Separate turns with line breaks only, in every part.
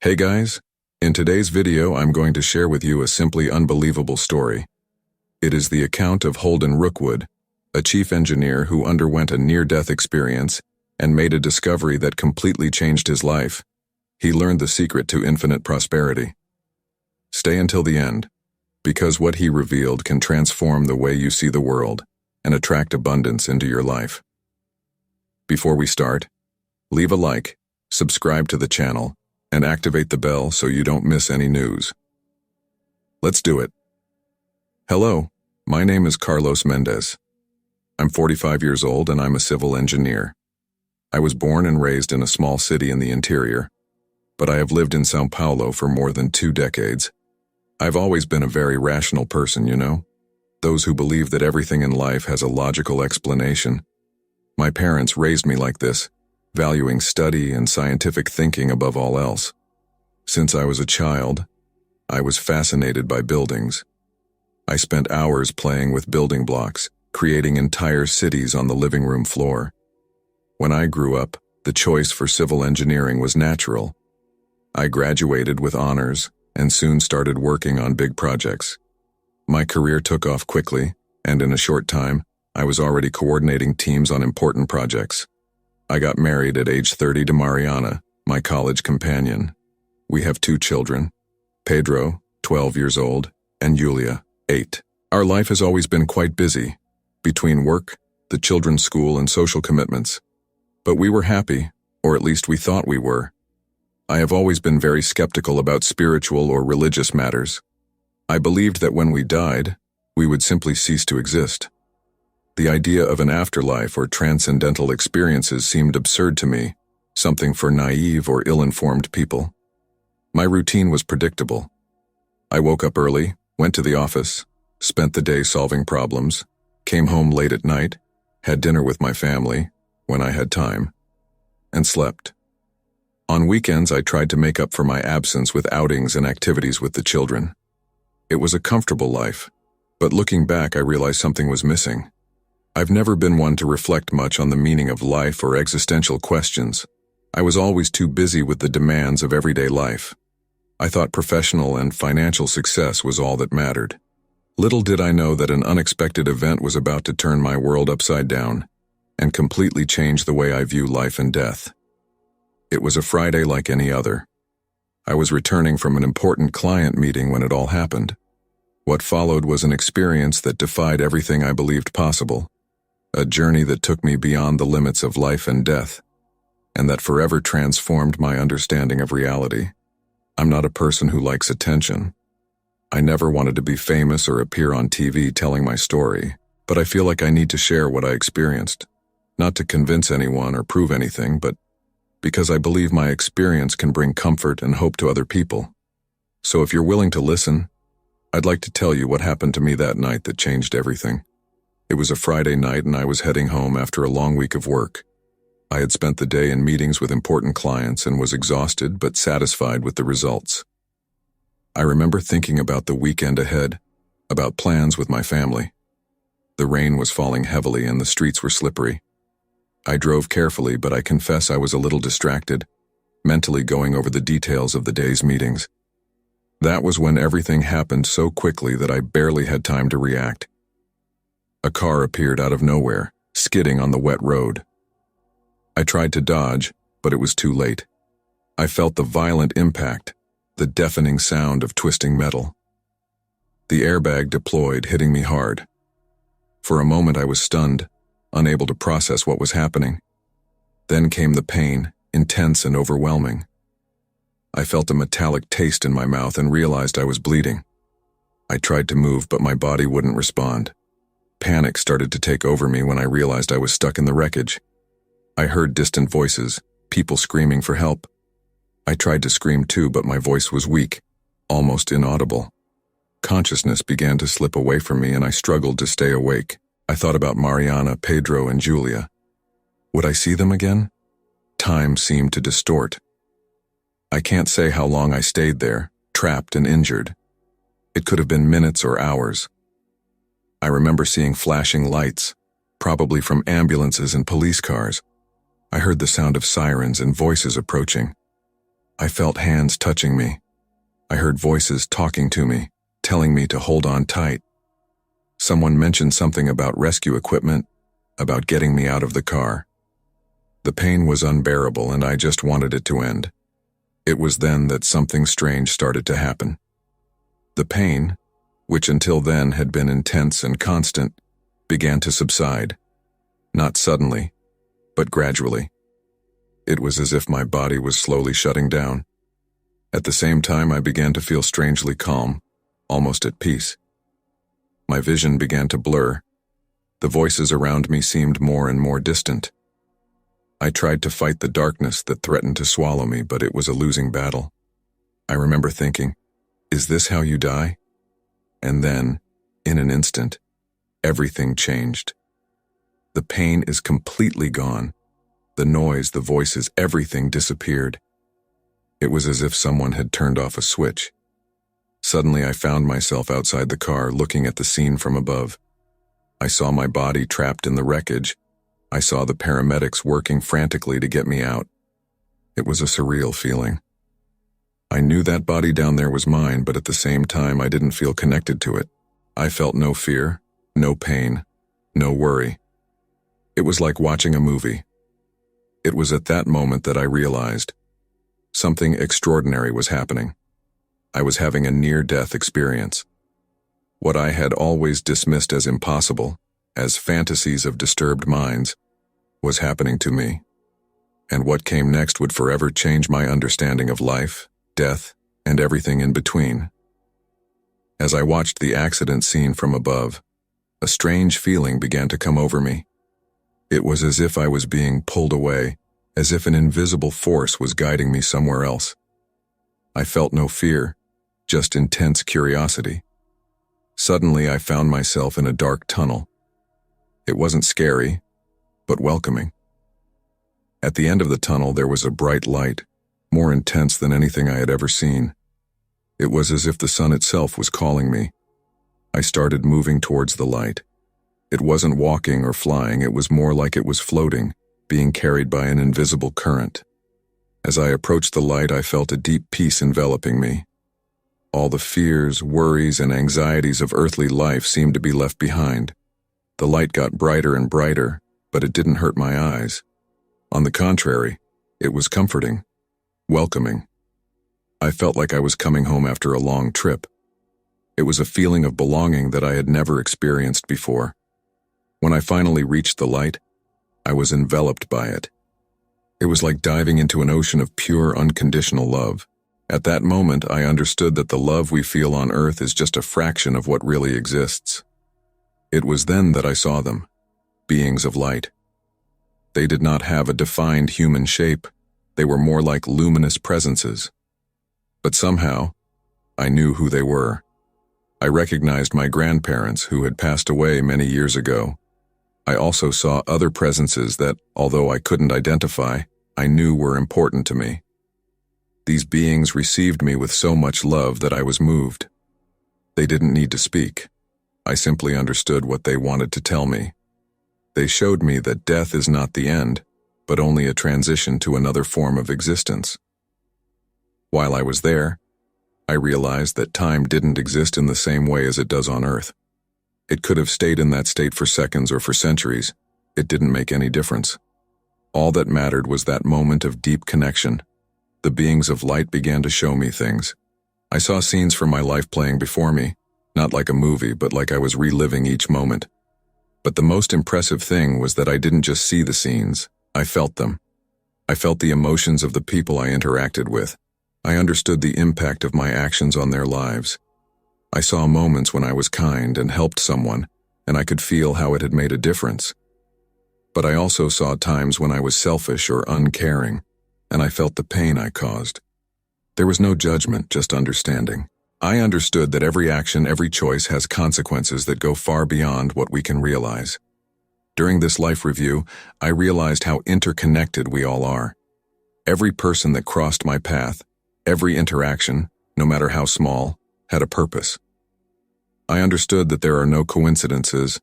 Hey guys, in today's video I'm going to share with you a simply unbelievable story. It is the account of Holden Rookwood, a chief engineer who underwent a near-death experience and made a discovery that completely changed his life. He learned the secret to infinite prosperity. Stay until the end, because what he revealed can transform the way you see the world and attract abundance into your life. Before we start, leave a like, subscribe to the channel, and activate the bell so you don't miss any news. Let's do it. Hello, my name is Carlos Mendez. I'm 45 years old and I'm a civil engineer. I was born and raised in a small city in the interior, but I have lived in São Paulo for more than 2 decades. I've always been a very rational person, you know? Those who believe that everything in life has a logical explanation. My parents raised me like this, valuing study and scientific thinking above all else. Since I was a child, I was fascinated by buildings. I spent hours playing with building blocks, creating entire cities on the living room floor. When I grew up, the choice for civil engineering was natural. I graduated with honors and soon started working on big projects. My career took off quickly, and in a short time, I was already coordinating teams on important projects. I got married at age 30 to Mariana, my college companion. We have 2 children, Pedro, 12 years old, and Julia, 8. Our life has always been quite busy, between work, the children's school, and social commitments. But we were happy, or at least we thought we were. I have always been very skeptical about spiritual or religious matters. I believed that when we died, we would simply cease to exist. The idea of an afterlife or transcendental experiences seemed absurd to me, something for naive or ill-informed people. My routine was predictable. I woke up early, went to the office, spent the day solving problems, came home late at night, had dinner with my family, when I had time, and slept. On weekends, I tried to make up for my absence with outings and activities with the children. It was a comfortable life, but looking back, I realized something was missing. I've never been one to reflect much on the meaning of life or existential questions. I was always too busy with the demands of everyday life. I thought professional and financial success was all that mattered. Little did I know that an unexpected event was about to turn my world upside down and completely change the way I view life and death. It was a Friday like any other. I was returning from an important client meeting when it all happened. What followed was an experience that defied everything I believed possible. A journey that took me beyond the limits of life and death, and that forever transformed my understanding of reality. I'm not a person who likes attention. I never wanted to be famous or appear on TV telling my story, but I feel like I need to share what I experienced, not to convince anyone or prove anything, but because I believe my experience can bring comfort and hope to other people. So if you're willing to listen, I'd like to tell you what happened to me that night that changed everything. It was a Friday night and I was heading home after a long week of work. I had spent the day in meetings with important clients and was exhausted but satisfied with the results. I remember thinking about the weekend ahead, about plans with my family. The rain was falling heavily and the streets were slippery. I drove carefully, but I confess I was a little distracted, mentally going over the details of the day's meetings. That was when everything happened so quickly that I barely had time to react. A car appeared out of nowhere, skidding on the wet road. I tried to dodge, but it was too late. I felt the violent impact, the deafening sound of twisting metal. The airbag deployed, hitting me hard. For a moment I was stunned, unable to process what was happening. Then came the pain, intense and overwhelming. I felt a metallic taste in my mouth and realized I was bleeding. I tried to move, but my body wouldn't respond. Panic started to take over me when I realized I was stuck in the wreckage. I heard distant voices, people screaming for help. I tried to scream too, but my voice was weak, almost inaudible. Consciousness began to slip away from me and I struggled to stay awake. I thought about Mariana, Pedro, and Julia. Would I see them again? Time seemed to distort. I can't say how long I stayed there, trapped and injured. It could have been minutes or hours. I remember seeing flashing lights, probably from ambulances and police cars. I heard the sound of sirens and voices approaching. I felt hands touching me. I heard voices talking to me, telling me to hold on tight. Someone mentioned something about rescue equipment, about getting me out of the car. The pain was unbearable and I just wanted it to end. It was then that something strange started to happen. The pain, which until then had been intense and constant, began to subside. Not suddenly, but gradually. It was as if my body was slowly shutting down. At the same time, I began to feel strangely calm, almost at peace. My vision began to blur. The voices around me seemed more and more distant. I tried to fight the darkness that threatened to swallow me, but it was a losing battle. I remember thinking, is this how you die? And then, in an instant, everything changed. The pain is completely gone. The noise, the voices, everything disappeared. It was as if someone had turned off a switch. Suddenly I found myself outside the car looking at the scene from above. I saw my body trapped in the wreckage. I saw the paramedics working frantically to get me out. It was a surreal feeling. I knew that body down there was mine, but at the same time I didn't feel connected to it. I felt no fear, no pain, no worry. It was like watching a movie. It was at that moment that I realized something extraordinary was happening. I was having a near-death experience. What I had always dismissed as impossible, as fantasies of disturbed minds, was happening to me. And what came next would forever change my understanding of life, death, and everything in between. As I watched the accident scene from above, a strange feeling began to come over me. It was as if I was being pulled away, as if an invisible force was guiding me somewhere else. I felt no fear, just intense curiosity. Suddenly I found myself in a dark tunnel. It wasn't scary, but welcoming. At the end of the tunnel there was a bright light, more intense than anything I had ever seen. It was as if the sun itself was calling me. I started moving towards the light. It wasn't walking or flying, it was more like it was floating, being carried by an invisible current. As I approached the light, I felt a deep peace enveloping me. All the fears, worries, and anxieties of earthly life seemed to be left behind. The light got brighter and brighter, but it didn't hurt my eyes. On the contrary, it was comforting, welcoming. I felt like I was coming home after a long trip. It was a feeling of belonging that I had never experienced before. When I finally reached the light, I was enveloped by it. It was like diving into an ocean of pure, unconditional love. At that moment, I understood that the love we feel on earth is just a fraction of what really exists. It was then that I saw them, beings of light. They did not have a defined human shape. They were more like luminous presences. But somehow, I knew who they were. I recognized my grandparents who had passed away many years ago. I also saw other presences that, although I couldn't identify, I knew were important to me. These beings received me with so much love that I was moved. They didn't need to speak. I simply understood what they wanted to tell me. They showed me that death is not the end, but only a transition to another form of existence. While I was there, I realized that time didn't exist in the same way as it does on Earth. It could have stayed in that state for seconds or for centuries. It didn't make any difference. All that mattered was that moment of deep connection. The beings of light began to show me things. I saw scenes from my life playing before me, not like a movie, but like I was reliving each moment. But the most impressive thing was that I didn't just see the scenes, I felt them. I felt the emotions of the people I interacted with. I understood the impact of my actions on their lives. I saw moments when I was kind and helped someone, and I could feel how it had made a difference. But I also saw times when I was selfish or uncaring, and I felt the pain I caused. There was no judgment, just understanding. I understood that every action, every choice has consequences that go far beyond what we can realize. During this life review, I realized how interconnected we all are. Every person that crossed my path, every interaction, no matter how small, had a purpose. I understood that there are no coincidences,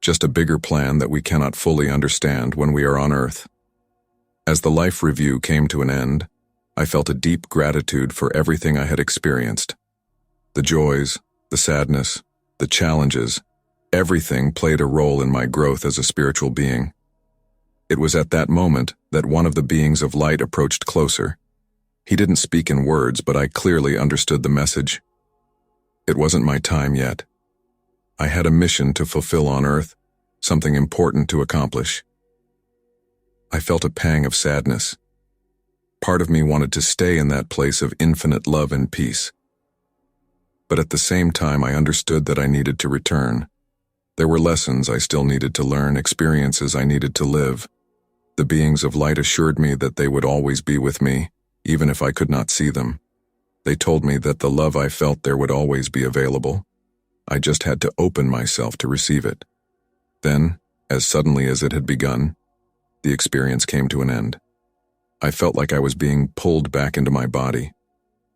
just a bigger plan that we cannot fully understand when we are on Earth. As the life review came to an end, I felt a deep gratitude for everything I had experienced. The joys, the sadness, the challenges, everything played a role in my growth as a spiritual being. It was at that moment that one of the beings of light approached closer. He didn't speak in words, but I clearly understood the message. It wasn't my time yet. I had a mission to fulfill on Earth, something important to accomplish. I felt a pang of sadness. Part of me wanted to stay in that place of infinite love and peace. But at the same time, I understood that I needed to return. There were lessons I still needed to learn, experiences I needed to live. The beings of light assured me that they would always be with me, even if I could not see them. They told me that the love I felt there would always be available. I just had to open myself to receive it. Then, as suddenly as it had begun, the experience came to an end. I felt like I was being pulled back into my body.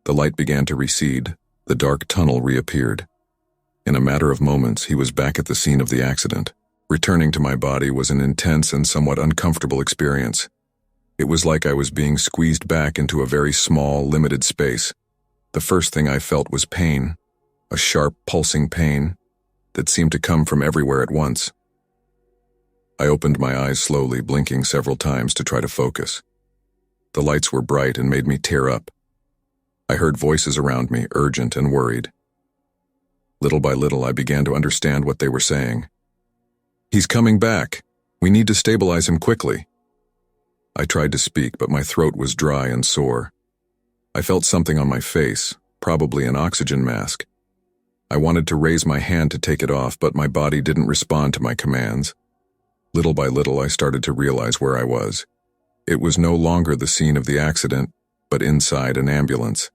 The light began to recede. The dark tunnel reappeared. In a matter of moments, he was back at the scene of the accident. Returning to my body was an intense and somewhat uncomfortable experience. It was like I was being squeezed back into a very small, limited space. The first thing I felt was pain, a sharp, pulsing pain that seemed to come from everywhere at once. I opened my eyes slowly, blinking several times to try to focus. The lights were bright and made me tear up. I heard voices around me, urgent and worried. Little by little, I began to understand what they were saying. "He's coming back. We need to stabilize him quickly." I tried to speak, but my throat was dry and sore. I felt something on my face, probably an oxygen mask. I wanted to raise my hand to take it off, but my body didn't respond to my commands. Little by little, I started to realize where I was. It was no longer the scene of the accident, but inside an ambulance.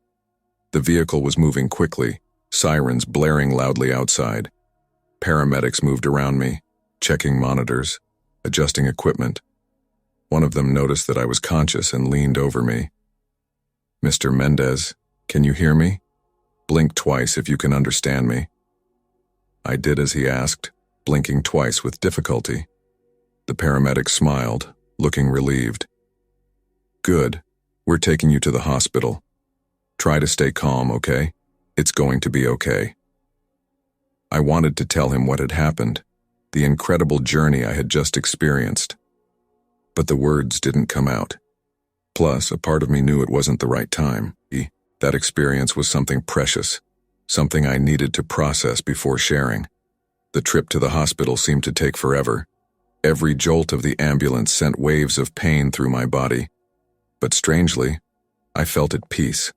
The vehicle was moving quickly, sirens blaring loudly outside. Paramedics moved around me, checking monitors, adjusting equipment. One of them noticed that I was conscious and leaned over me. "Mr. Mendez, can you hear me? Blink twice if you can understand me." I did as he asked, blinking twice with difficulty. The paramedic smiled, looking relieved. "Good. We're taking you to the hospital. Try to stay calm, okay? It's going to be okay." I wanted to tell him what had happened, the incredible journey I had just experienced. But the words didn't come out. Plus, a part of me knew it wasn't the right time. That experience was something precious, something I needed to process before sharing. The trip to the hospital seemed to take forever. Every jolt of the ambulance sent waves of pain through my body. But strangely, I felt at peace.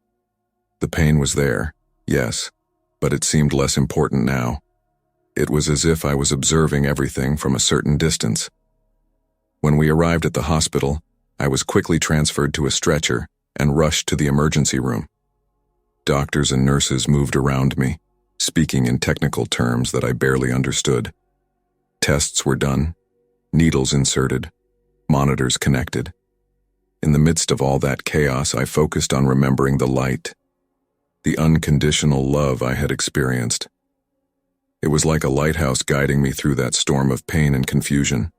The pain was there, yes, but it seemed less important now. It was as if I was observing everything from a certain distance. When we arrived at the hospital, I was quickly transferred to a stretcher and rushed to the emergency room. Doctors and nurses moved around me, speaking in technical terms that I barely understood. Tests were done, needles inserted, monitors connected. In the midst of all that chaos, I focused on remembering the light, the unconditional love I had experienced. It was like a lighthouse guiding me through that storm of pain and confusion.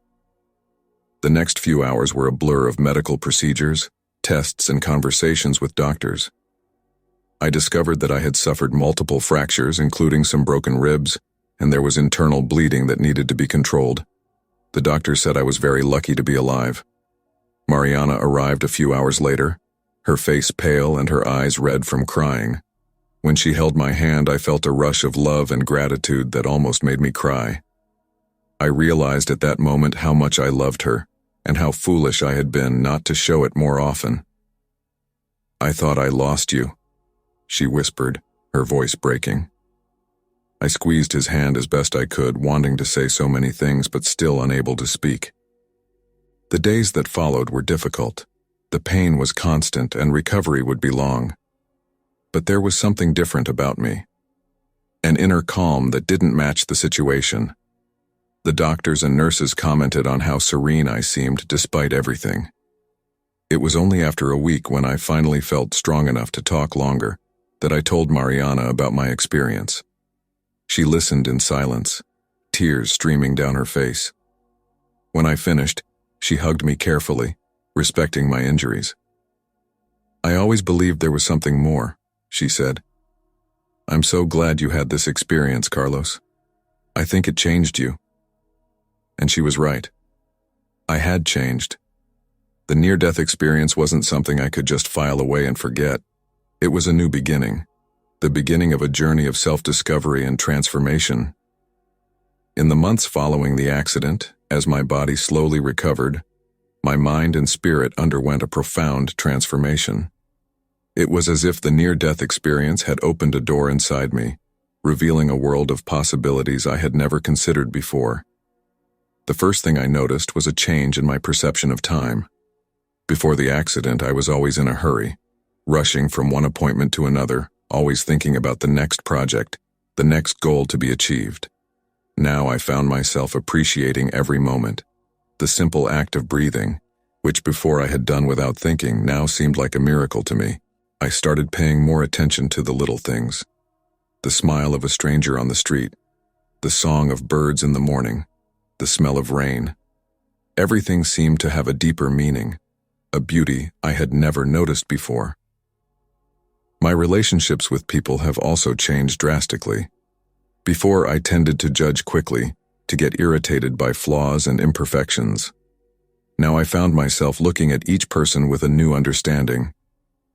The next few hours were a blur of medical procedures, tests, and conversations with doctors. I discovered that I had suffered multiple fractures, including some broken ribs, and there was internal bleeding that needed to be controlled. The doctor said I was very lucky to be alive. Mariana arrived a few hours later, her face pale and her eyes red from crying. When she held my hand, I felt a rush of love and gratitude that almost made me cry. I realized at that moment how much I loved her, and how foolish I had been not to show it more often. "I thought I lost you," she whispered, her voice breaking. I squeezed his hand as best I could, wanting to say so many things but still unable to speak. The days that followed were difficult. The pain was constant and recovery would be long. But there was something different about me. An inner calm that didn't match the situation. The doctors and nurses commented on how serene I seemed despite everything. It was only after a week, when I finally felt strong enough to talk longer, that I told Mariana about my experience. She listened in silence, tears streaming down her face. When I finished, she hugged me carefully, respecting my injuries. I always believed there was something more, she said. I'm so glad you had this experience, Carlos. I think it changed you. And she was right. I had changed. The near-death experience wasn't something I could just file away and forget. It was a new beginning, the beginning of a journey of self-discovery and transformation. In the months following the accident, as my body slowly recovered, my mind and spirit underwent a profound transformation. It was as if the near-death experience had opened a door inside me, revealing a world of possibilities I had never considered before. The first thing I noticed was a change in my perception of time. Before the accident, I was always in a hurry, rushing from one appointment to another, always thinking about the next project, the next goal to be achieved. Now I found myself appreciating every moment. The simple act of breathing, which before I had done without thinking, now seemed like a miracle to me. I started paying more attention to the little things. The smile of a stranger on the street, the song of birds in the morning, the smell of rain. Everything seemed to have a deeper meaning, a beauty I had never noticed before. My relationships with people have also changed drastically. Before, I tended to judge quickly, to get irritated by flaws and imperfections. Now I found myself looking at each person with a new understanding.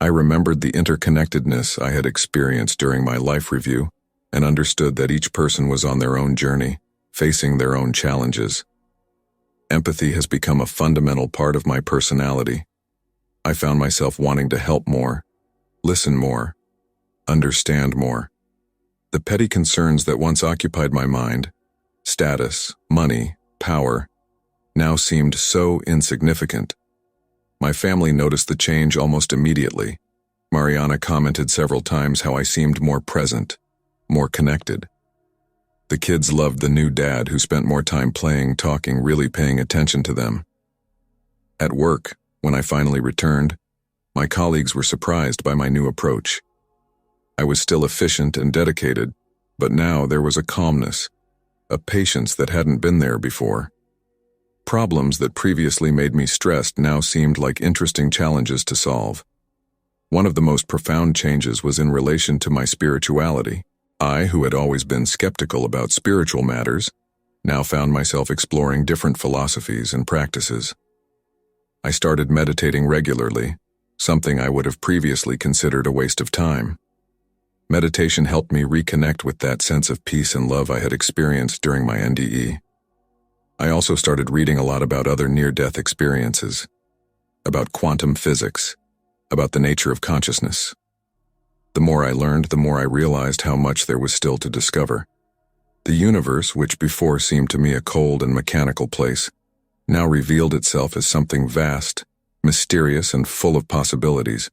I remembered the interconnectedness I had experienced during my life review and understood that each person was on their own journey, facing their own challenges. Empathy has become a fundamental part of my personality. I found myself wanting to help more, listen more, understand more. The petty concerns that once occupied my mind, status, money, power, now seemed so insignificant. My family noticed the change almost immediately. Mariana commented several times how I seemed more present, more connected. The kids loved the new dad who spent more time playing, talking, really paying attention to them. At work, when I finally returned, my colleagues were surprised by my new approach. I was still efficient and dedicated, but now there was a calmness, a patience that hadn't been there before. Problems that previously made me stressed now seemed like interesting challenges to solve. One of the most profound changes was in relation to my spirituality. I, who had always been skeptical about spiritual matters, now found myself exploring different philosophies and practices. I started meditating regularly, something I would have previously considered a waste of time. Meditation helped me reconnect with that sense of peace and love I had experienced during my NDE. I also started reading a lot about other near-death experiences, about quantum physics, about the nature of consciousness. The more I learned, the more I realized how much there was still to discover. The universe, which before seemed to me a cold and mechanical place, now revealed itself as something vast, mysterious, and full of possibilities.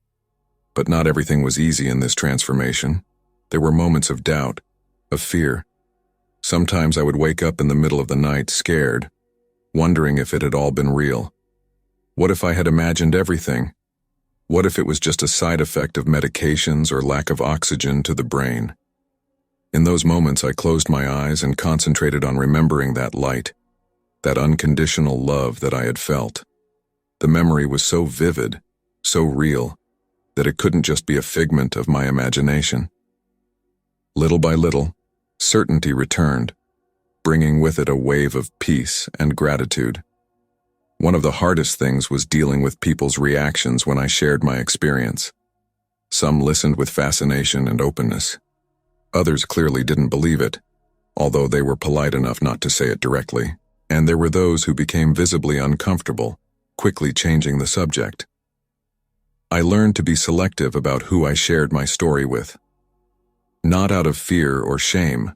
But not everything was easy in this transformation. There were moments of doubt, of fear. Sometimes I would wake up in the middle of the night scared, wondering if it had all been real. What if I had imagined everything? What if it was just a side effect of medications or lack of oxygen to the brain? In those moments, I closed my eyes and concentrated on remembering that light, that unconditional love that I had felt. The memory was so vivid, so real, that it couldn't just be a figment of my imagination. Little by little, certainty returned, bringing with it a wave of peace and gratitude. One of the hardest things was dealing with people's reactions when I shared my experience. Some listened with fascination and openness. Others clearly didn't believe it, although they were polite enough not to say it directly. And there were those who became visibly uncomfortable, quickly changing the subject. I learned to be selective about who I shared my story with. Not out of fear or shame,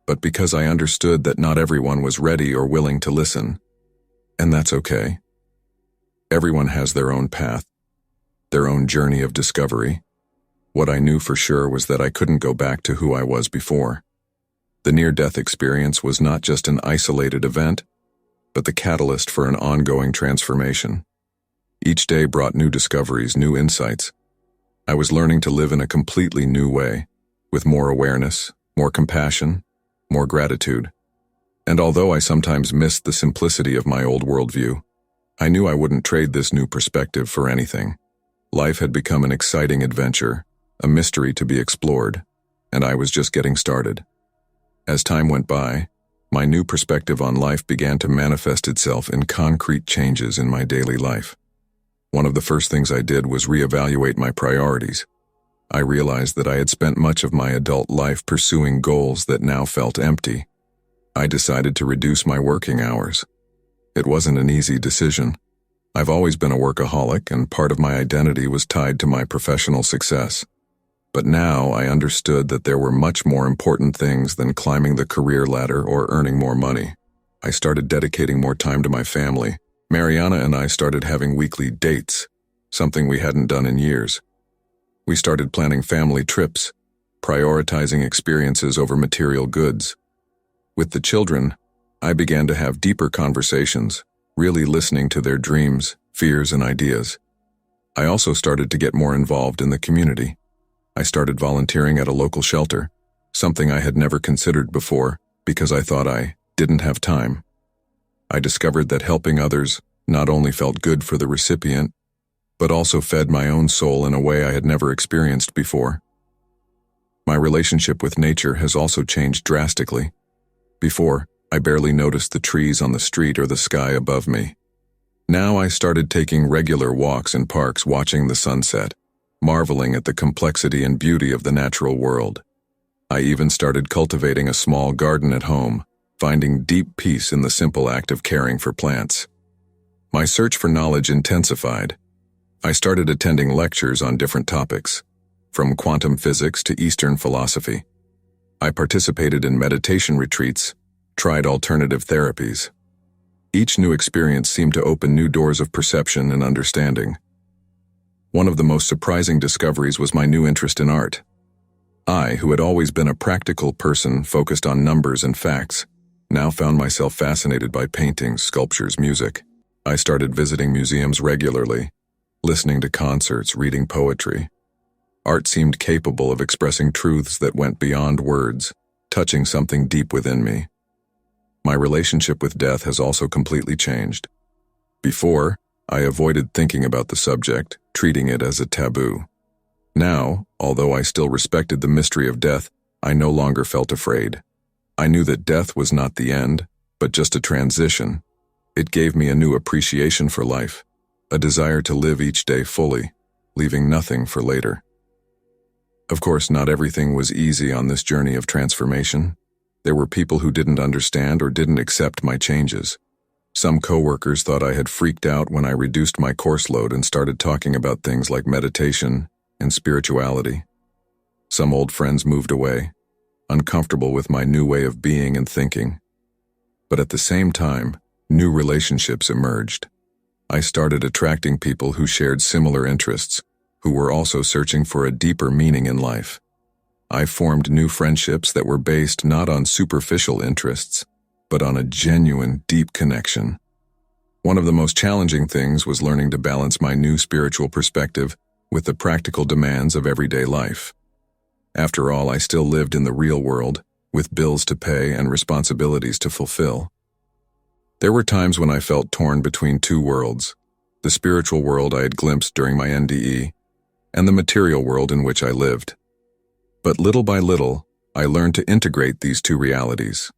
but because I understood that not everyone was ready or willing to listen. And that's okay. Everyone has their own path, their own journey of discovery. What I knew for sure was that I couldn't go back to who I was before. The near-death experience was not just an isolated event, but the catalyst for an ongoing transformation. Each day brought new discoveries, new insights. I was learning to live in a completely new way, with more awareness, more compassion, more gratitude. And although I sometimes missed the simplicity of my old worldview, I knew I wouldn't trade this new perspective for anything. Life had become an exciting adventure, a mystery to be explored, and I was just getting started. As time went by, my new perspective on life began to manifest itself in concrete changes in my daily life. One of the first things I did was reevaluate my priorities. I realized that I had spent much of my adult life pursuing goals that now felt empty. I decided to reduce my working hours. It wasn't an easy decision. I've always been a workaholic, and part of my identity was tied to my professional success. But now I understood that there were much more important things than climbing the career ladder or earning more money. I started dedicating more time to my family. Mariana and I started having weekly dates, something we hadn't done in years. We started planning family trips, prioritizing experiences over material goods. With the children, I began to have deeper conversations, really listening to their dreams, fears, and ideas. I also started to get more involved in the community. I started volunteering at a local shelter, something I had never considered before because I thought I didn't have time. I discovered that helping others not only felt good for the recipient, but also fed my own soul in a way I had never experienced before. My relationship with nature has also changed drastically. Before, I barely noticed the trees on the street or the sky above me. Now I started taking regular walks in parks watching the sunset, marveling at the complexity and beauty of the natural world. I even started cultivating a small garden at home, finding deep peace in the simple act of caring for plants. My search for knowledge intensified. I started attending lectures on different topics, from quantum physics to Eastern philosophy. I participated in meditation retreats, tried alternative therapies. Each new experience seemed to open new doors of perception and understanding. One of the most surprising discoveries was my new interest in art. I, who had always been a practical person focused on numbers and facts, now found myself fascinated by paintings, sculptures, music. I started visiting museums regularly, listening to concerts, reading poetry. Art seemed capable of expressing truths that went beyond words, touching something deep within me. My relationship with death has also completely changed. Before, I avoided thinking about the subject, treating it as a taboo. Now, although I still respected the mystery of death, I no longer felt afraid. I knew that death was not the end, but just a transition. It gave me a new appreciation for life, a desire to live each day fully, leaving nothing for later. Of course, not everything was easy on this journey of transformation. There were people who didn't understand or didn't accept my changes. Some coworkers thought I had freaked out when I reduced my course load and started talking about things like meditation and spirituality. Some old friends moved away, uncomfortable with my new way of being and thinking. But at the same time, new relationships emerged. I started attracting people who shared similar interests, who were also searching for a deeper meaning in life. I formed new friendships that were based not on superficial interests, but on a genuine, deep connection. One of the most challenging things was learning to balance my new spiritual perspective with the practical demands of everyday life. After all, I still lived in the real world, with bills to pay and responsibilities to fulfill. There were times when I felt torn between two worlds, the spiritual world I had glimpsed during my NDE, and the material world in which I lived. But little by little, I learned to integrate these two realities.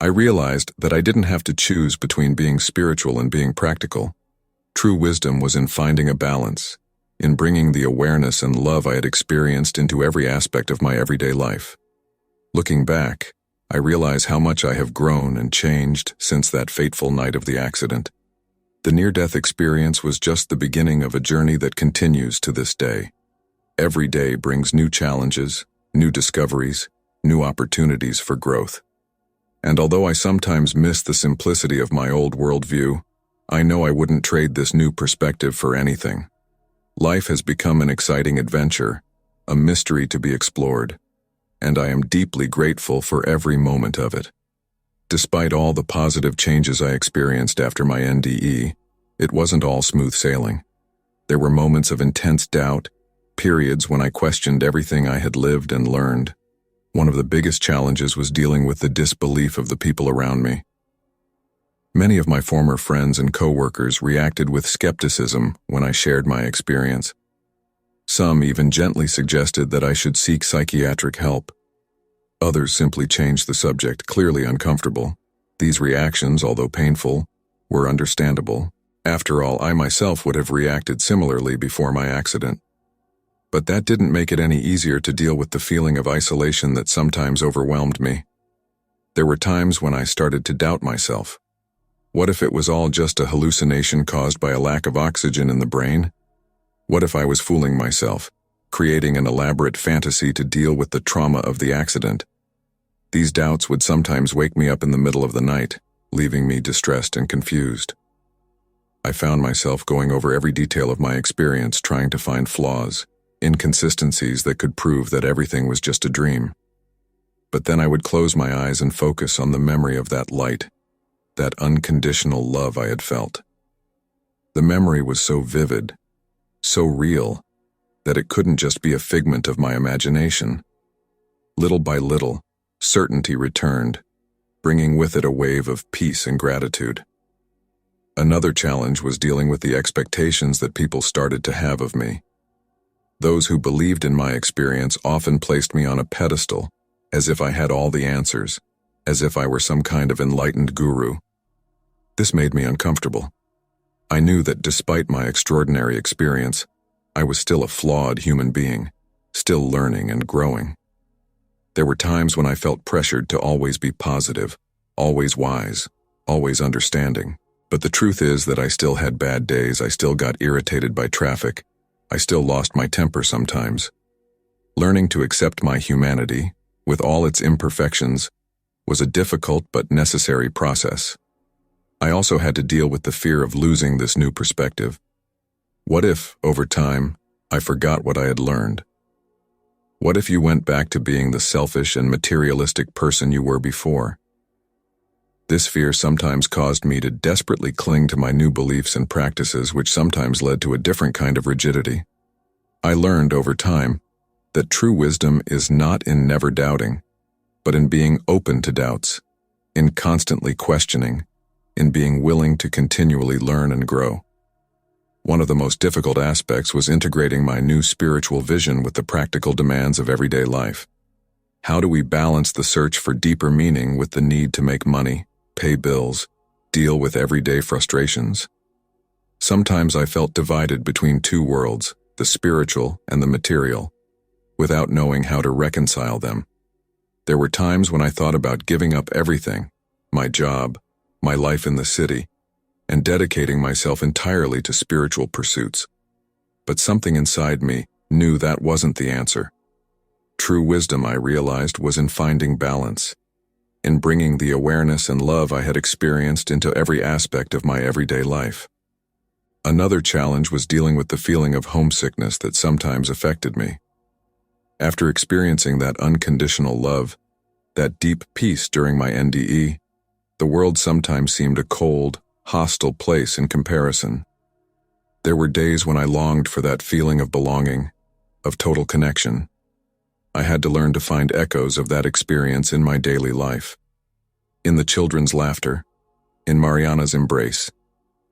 I realized that I didn't have to choose between being spiritual and being practical. True wisdom was in finding a balance, in bringing the awareness and love I had experienced into every aspect of my everyday life. Looking back, I realize how much I have grown and changed since that fateful night of the accident. The near-death experience was just the beginning of a journey that continues to this day. Every day brings new challenges, new discoveries, new opportunities for growth. And although I sometimes miss the simplicity of my old worldview, I know I wouldn't trade this new perspective for anything. Life has become an exciting adventure, a mystery to be explored, and I am deeply grateful for every moment of it. Despite all the positive changes I experienced after my NDE, it wasn't all smooth sailing. There were moments of intense doubt, periods when I questioned everything I had lived and learned. One of the biggest challenges was dealing with the disbelief of the people around me. Many of my former friends and coworkers reacted with skepticism when I shared my experience. Some even gently suggested that I should seek psychiatric help. Others simply changed the subject, clearly uncomfortable. These reactions, although painful, were understandable. After all, I myself would have reacted similarly before my accident. But that didn't make it any easier to deal with the feeling of isolation that sometimes overwhelmed me. There were times when I started to doubt myself. What if it was all just a hallucination caused by a lack of oxygen in the brain? What if I was fooling myself, creating an elaborate fantasy to deal with the trauma of the accident? These doubts would sometimes wake me up in the middle of the night, leaving me distressed and confused. I found myself going over every detail of my experience, trying to find flaws, inconsistencies that could prove that everything was just a dream. But then I would close my eyes and focus on the memory of that light, that unconditional love I had felt. The memory was so vivid, so real, that it couldn't just be a figment of my imagination. Little by little, certainty returned, bringing with it a wave of peace and gratitude. Another challenge was dealing with the expectations that people started to have of me. Those who believed in my experience often placed me on a pedestal, as if I had all the answers, as if I were some kind of enlightened guru. This made me uncomfortable. I knew that despite my extraordinary experience, I was still a flawed human being, still learning and growing. There were times when I felt pressured to always be positive, always wise, always understanding. But the truth is that I still had bad days, I still got irritated by traffic, I still lost my temper sometimes. Learning to accept my humanity, with all its imperfections, was a difficult but necessary process. I also had to deal with the fear of losing this new perspective. What if, over time, I forgot what I had learned? What if you went back to being the selfish and materialistic person you were before? This fear sometimes caused me to desperately cling to my new beliefs and practices, which sometimes led to a different kind of rigidity. I learned over time that true wisdom is not in never doubting, but in being open to doubts, in constantly questioning, in being willing to continually learn and grow. One of the most difficult aspects was integrating my new spiritual vision with the practical demands of everyday life. How do we balance the search for deeper meaning with the need to make money, pay bills, deal with everyday frustrations? Sometimes I felt divided between two worlds, the spiritual and the material, without knowing how to reconcile them. There were times when I thought about giving up everything, my job, my life in the city, and dedicating myself entirely to spiritual pursuits. But something inside me knew that wasn't the answer. True wisdom, I realized, was in finding balance, in bringing the awareness and love I had experienced into every aspect of my everyday life. Another challenge was dealing with the feeling of homesickness that sometimes affected me. After experiencing that unconditional love, that deep peace during my NDE, the world sometimes seemed a cold, hostile place in comparison. There were days when I longed for that feeling of belonging, of total connection. I had to learn to find echoes of that experience in my daily life. In the children's laughter, in Mariana's embrace,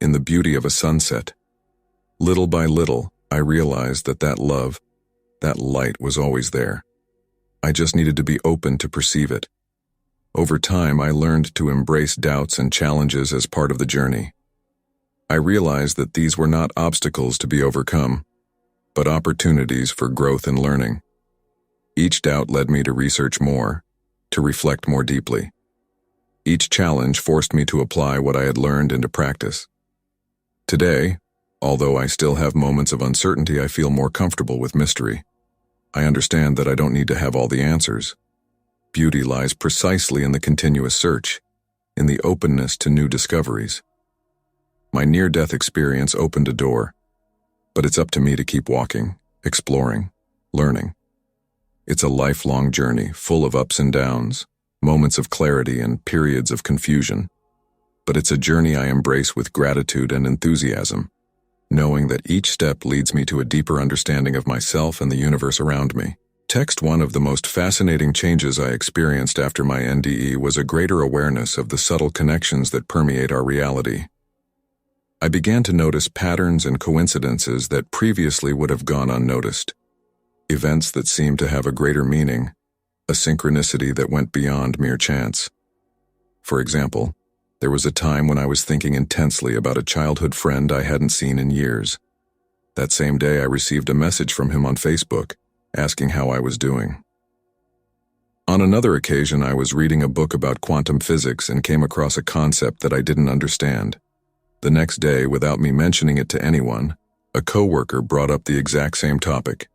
in the beauty of a sunset. Little by little, I realized that love, that light was always there. I just needed to be open to perceive it. Over time, I learned to embrace doubts and challenges as part of the journey. I realized that these were not obstacles to be overcome, but opportunities for growth and learning. Each doubt led me to research more, to reflect more deeply. Each challenge forced me to apply what I had learned into practice. Today, although I still have moments of uncertainty, I feel more comfortable with mystery. I understand that I don't need to have all the answers. Beauty lies precisely in the continuous search, in the openness to new discoveries. My near-death experience opened a door, but it's up to me to keep walking, exploring, learning. It's a lifelong journey, full of ups and downs, moments of clarity and periods of confusion. But it's a journey I embrace with gratitude and enthusiasm, knowing that each step leads me to a deeper understanding of myself and the universe around me. Text: one of the most fascinating changes I experienced after my NDE was a greater awareness of the subtle connections that permeate our reality. I began to notice patterns and coincidences that previously would have gone unnoticed. Events that seemed to have a greater meaning, a synchronicity that went beyond mere chance. For example, there was a time when I was thinking intensely about a childhood friend I hadn't seen in years. That same day I received a message from him on Facebook, asking how I was doing. On another occasion, I was reading a book about quantum physics and came across a concept that I didn't understand. The next day, without me mentioning it to anyone, a coworker brought up the exact same topic,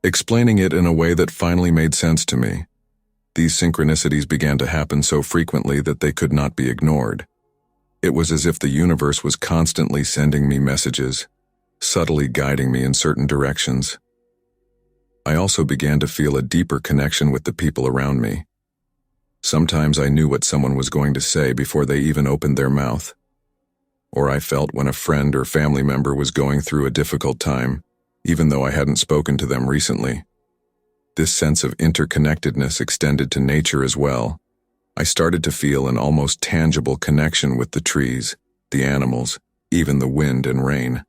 explaining it in a way that finally made sense to me. These synchronicities began to happen so frequently that they could not be ignored. It was as if the universe was constantly sending me messages, subtly guiding me in certain directions. I also began to feel a deeper connection with the people around me. Sometimes I knew what someone was going to say before they even opened their mouth. Or I felt when a friend or family member was going through a difficult time, even though I hadn't spoken to them recently. This sense of interconnectedness extended to nature as well. I started to feel an almost tangible connection with the trees, the animals, even the wind and rain.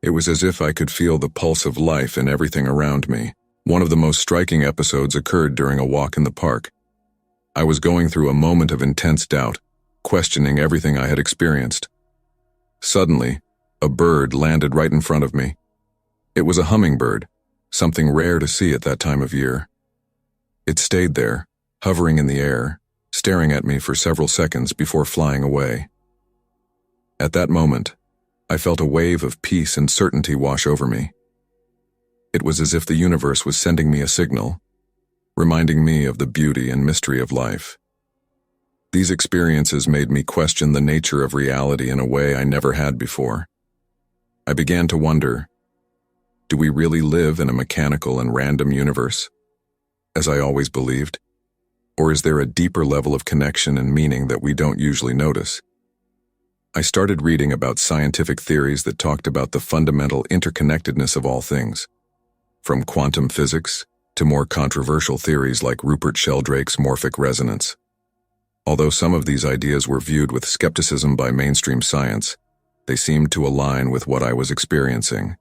It was as if I could feel the pulse of life in everything around me. One of the most striking episodes occurred during a walk in the park. I was going through a moment of intense doubt, questioning everything I had experienced. Suddenly, a bird landed right in front of me. It was a hummingbird, something rare to see at that time of year. It stayed there, hovering in the air, staring at me for several seconds before flying away. At that moment, I felt a wave of peace and certainty wash over me. It was as if the universe was sending me a signal, reminding me of the beauty and mystery of life. These experiences made me question the nature of reality in a way I never had before. I began to wonder, do we really live in a mechanical and random universe, as I always believed? Or is there a deeper level of connection and meaning that we don't usually notice? I started reading about scientific theories that talked about the fundamental interconnectedness of all things, from quantum physics to more controversial theories like Rupert Sheldrake's morphic resonance. Although some of these ideas were viewed with skepticism by mainstream science, they seemed to align with what I was experiencing.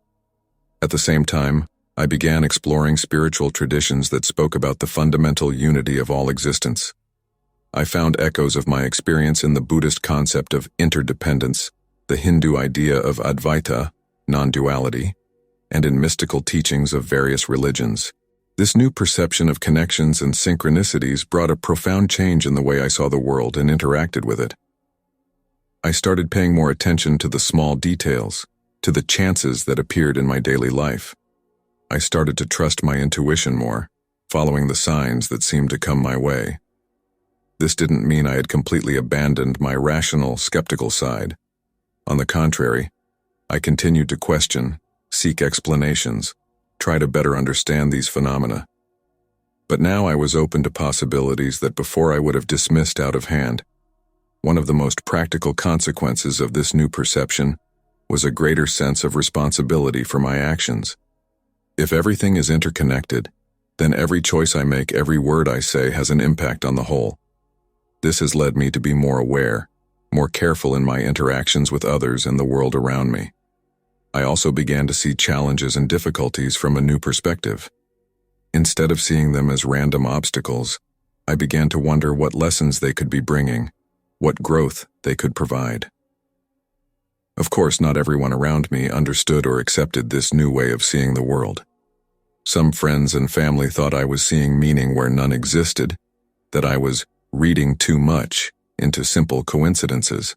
At the same time, I began exploring spiritual traditions that spoke about the fundamental unity of all existence. I found echoes of my experience in the Buddhist concept of interdependence, the Hindu idea of Advaita, non-duality, and in mystical teachings of various religions. This new perception of connections and synchronicities brought a profound change in the way I saw the world and interacted with it. I started paying more attention to the small details, to the chances that appeared in my daily life. I started to trust my intuition more, following the signs that seemed to come my way. This didn't mean I had completely abandoned my rational, skeptical side. On the contrary, I continued to question, seek explanations, try to better understand these phenomena. But now I was open to possibilities that before I would have dismissed out of hand. One of the most practical consequences of this new perception was a greater sense of responsibility for my actions. If everything is interconnected, then every choice I make, every word I say has an impact on the whole. This has led me to be more aware, more careful in my interactions with others and the world around me. I also began to see challenges and difficulties from a new perspective. Instead of seeing them as random obstacles, I began to wonder what lessons they could be bringing, what growth they could provide. Of course, not everyone around me understood or accepted this new way of seeing the world. Some friends and family thought I was seeing meaning where none existed, that I was reading too much into simple coincidences.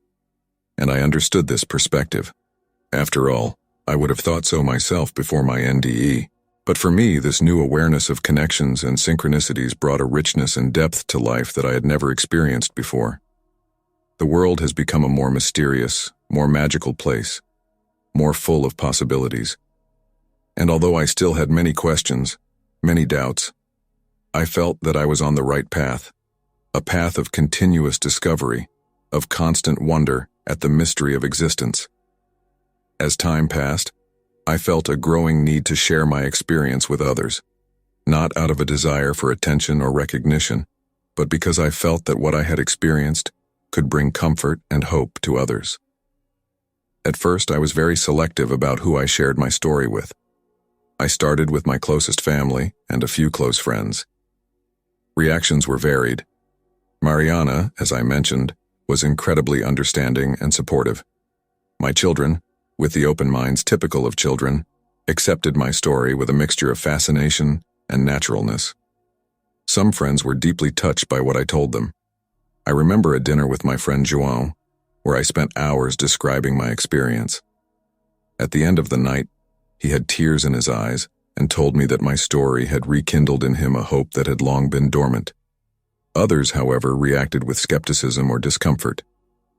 And I understood this perspective. After all, I would have thought so myself before my NDE. But for me, this new awareness of connections and synchronicities brought a richness and depth to life that I had never experienced before. The world has become a more mysterious, more magical place, more full of possibilities. And although I still had many questions, many doubts, I felt that I was on the right path, a path of continuous discovery, of constant wonder at the mystery of existence. As time passed, I felt a growing need to share my experience with others, not out of a desire for attention or recognition, but because I felt that what I had experienced could bring comfort and hope to others. At first, I was very selective about who I shared my story with. I started with my closest family and a few close friends. Reactions were varied. Mariana, as I mentioned, was incredibly understanding and supportive. My children, with the open minds typical of children, accepted my story with a mixture of fascination and naturalness. Some friends were deeply touched by what I told them. I remember a dinner with my friend João, where I spent hours describing my experience. At the end of the night, he had tears in his eyes and told me that my story had rekindled in him a hope that had long been dormant. Others, however, reacted with skepticism or discomfort.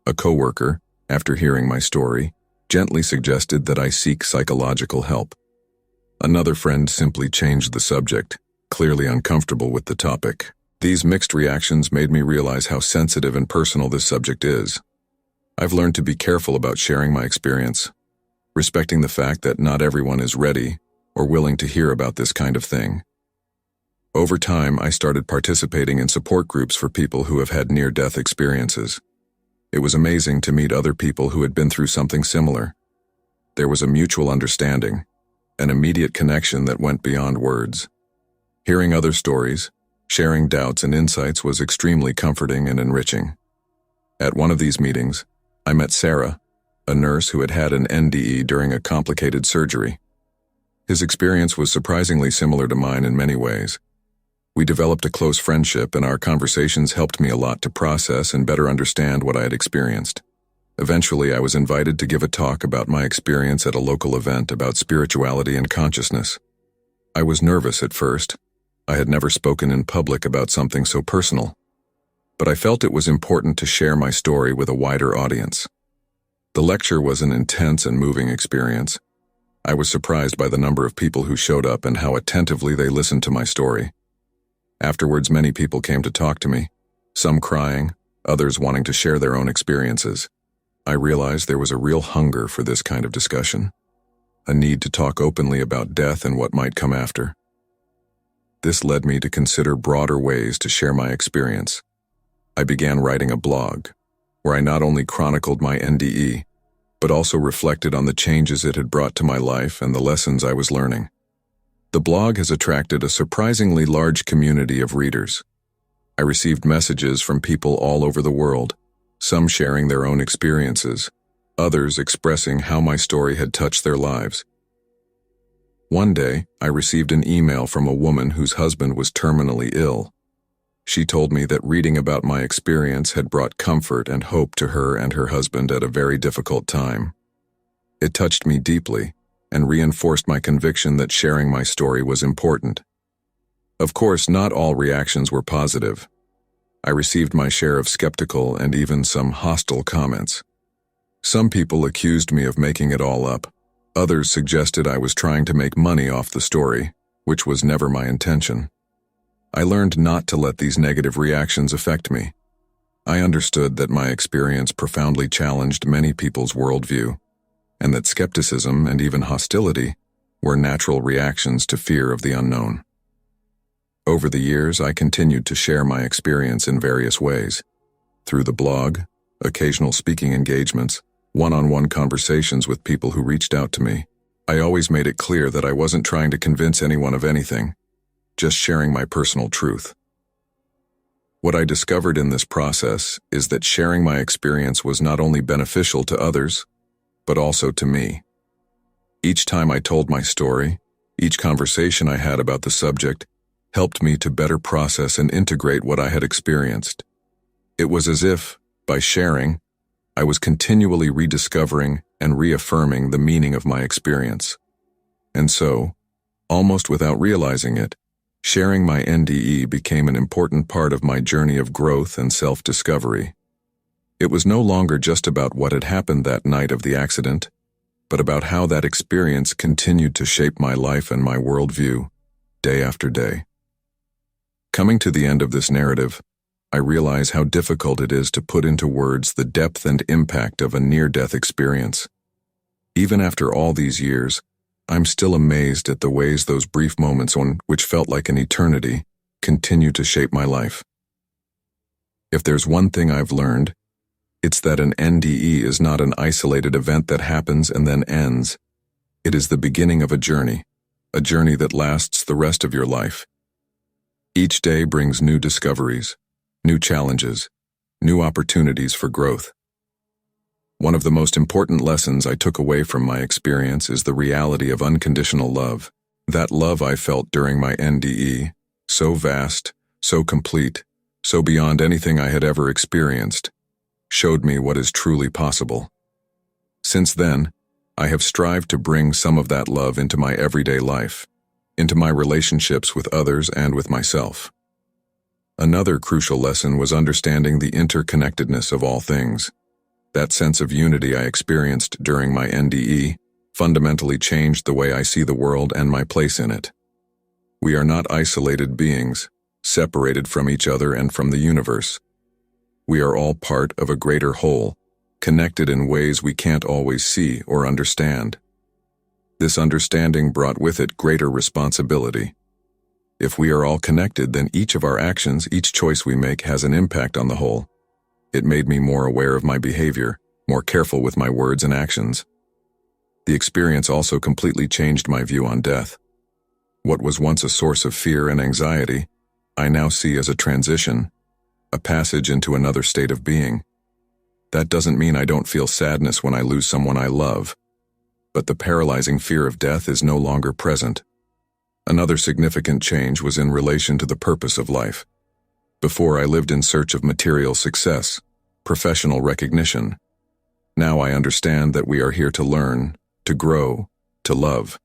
A coworker, after hearing my story, gently suggested that I seek psychological help. Another friend simply changed the subject, clearly uncomfortable with the topic. These mixed reactions made me realize how sensitive and personal this subject is. I've learned to be careful about sharing my experience, respecting the fact that not everyone is ready or willing to hear about this kind of thing. Over time, I started participating in support groups for people who have had near-death experiences. It was amazing to meet other people who had been through something similar. There was a mutual understanding, an immediate connection that went beyond words. Hearing other stories, sharing doubts and insights was extremely comforting and enriching. At one of these meetings, I met Sarah, a nurse who had had an NDE during a complicated surgery. His experience was surprisingly similar to mine in many ways. We developed a close friendship, and our conversations helped me a lot to process and better understand what I had experienced. Eventually, I was invited to give a talk about my experience at a local event about spirituality and consciousness. I was nervous at first. I had never spoken in public about something so personal. But I felt it was important to share my story with a wider audience. The lecture was an intense and moving experience. I was surprised by the number of people who showed up and how attentively they listened to my story. Afterwards, many people came to talk to me, some crying, others wanting to share their own experiences. I realized there was a real hunger for this kind of discussion, a need to talk openly about death and what might come after. This led me to consider broader ways to share my experience. I began writing a blog, where I not only chronicled my NDE, but also reflected on the changes it had brought to my life and the lessons I was learning. The blog has attracted a surprisingly large community of readers. I received messages from people all over the world, some sharing their own experiences, others expressing how my story had touched their lives. One day, I received an email from a woman whose husband was terminally ill. She told me that reading about my experience had brought comfort and hope to her and her husband at a very difficult time. It touched me deeply and reinforced my conviction that sharing my story was important. Of course, not all reactions were positive. I received my share of skeptical and even some hostile comments. Some people accused me of making it all up. Others suggested I was trying to make money off the story, which was never my intention. I learned not to let these negative reactions affect me. I understood that my experience profoundly challenged many people's worldview, and that skepticism and even hostility were natural reactions to fear of the unknown. Over the years, I continued to share my experience in various ways. Through the blog, occasional speaking engagements, one-on-one conversations with people who reached out to me. I always made it clear that I wasn't trying to convince anyone of anything, just sharing my personal truth. What I discovered in this process is that sharing my experience was not only beneficial to others, but also to me. Each time I told my story, each conversation I had about the subject helped me to better process and integrate what I had experienced. It was as if, by sharing, I was continually rediscovering and reaffirming the meaning of my experience. And so, almost without realizing it, sharing my NDE became an important part of my journey of growth and self-discovery. It was no longer just about what had happened that night of the accident, but about how that experience continued to shape my life and my worldview, day after day. Coming to the end of this narrative, I realize how difficult it is to put into words the depth and impact of a near-death experience. Even after all these years, I'm still amazed at the ways those brief moments, which felt like an eternity, continue to shape my life. If there's one thing I've learned, It's that an NDE is not an isolated event that happens and then ends. It is the beginning of a journey that lasts the rest of your life. Each day brings new discoveries, new challenges, new opportunities for growth. One of the most important lessons I took away from my experience is the reality of unconditional love. That love I felt during my NDE, so vast, so complete, so beyond anything I had ever experienced, showed me what is truly possible. Since then, I have strived to bring some of that love into my everyday life, into my relationships with others and with myself. Another crucial lesson was understanding the interconnectedness of all things. That sense of unity I experienced during my NDE fundamentally changed the way I see the world and my place in it. We are not isolated beings, separated from each other and from the universe. We are all part of a greater whole, connected in ways we can't always see or understand. This understanding brought with it greater responsibility. If we are all connected, then each of our actions, each choice we make has an impact on the whole. It made me more aware of my behavior, more careful with my words and actions. The experience also completely changed my view on death. What was once a source of fear and anxiety, I now see as a transition, a passage into another state of being. That doesn't mean I don't feel sadness when I lose someone I love, but the paralyzing fear of death is no longer present. Another significant change was in relation to the purpose of life. Before, I lived in search of material success, professional recognition. Now I understand that we are here to learn, to grow, to love.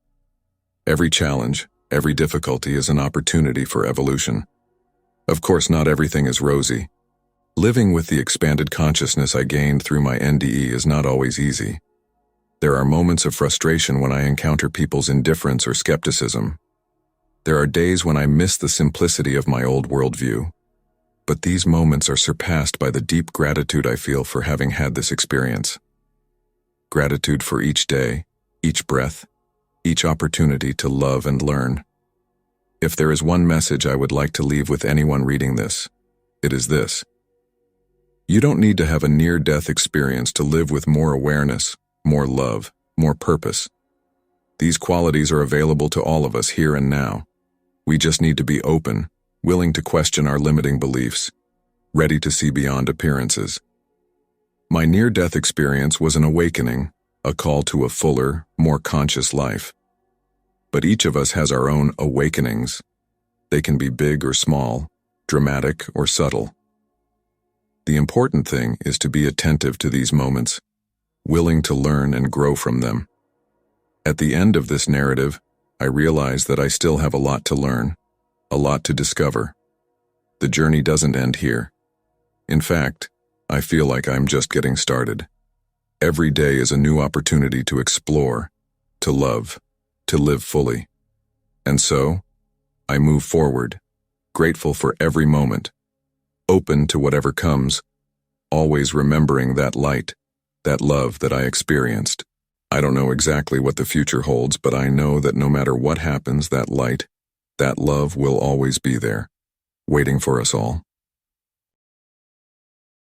Every challenge, every difficulty is an opportunity for evolution. Of course, not everything is rosy. Living with the expanded consciousness I gained through my NDE is not always easy. There are moments of frustration when I encounter people's indifference or skepticism. There are days when I miss the simplicity of my old worldview. But these moments are surpassed by the deep gratitude I feel for having had this experience. Gratitude for each day, each breath, each opportunity to love and learn. If there is one message I would like to leave with anyone reading this, it is this. You don't need to have a near-death experience to live with more awareness, more love, more purpose. These qualities are available to all of us here and now. We just need to be open, willing to question our limiting beliefs, ready to see beyond appearances. My near-death experience was an awakening, a call to a fuller, more conscious life. But each of us has our own awakenings. They can be big or small, dramatic or subtle. The important thing is to be attentive to these moments, willing to learn and grow from them. At the end of this narrative, I realize that I still have a lot to learn, a lot to discover. The journey doesn't end here. In fact, I feel like I'm just getting started. Every day is a new opportunity to explore, to love, to live fully. And so, I move forward, grateful for every moment, open to whatever comes, always remembering that light, that love that I experienced. I don't know exactly what the future holds, but I know that no matter what happens, that light, that love will always be there, waiting for us all.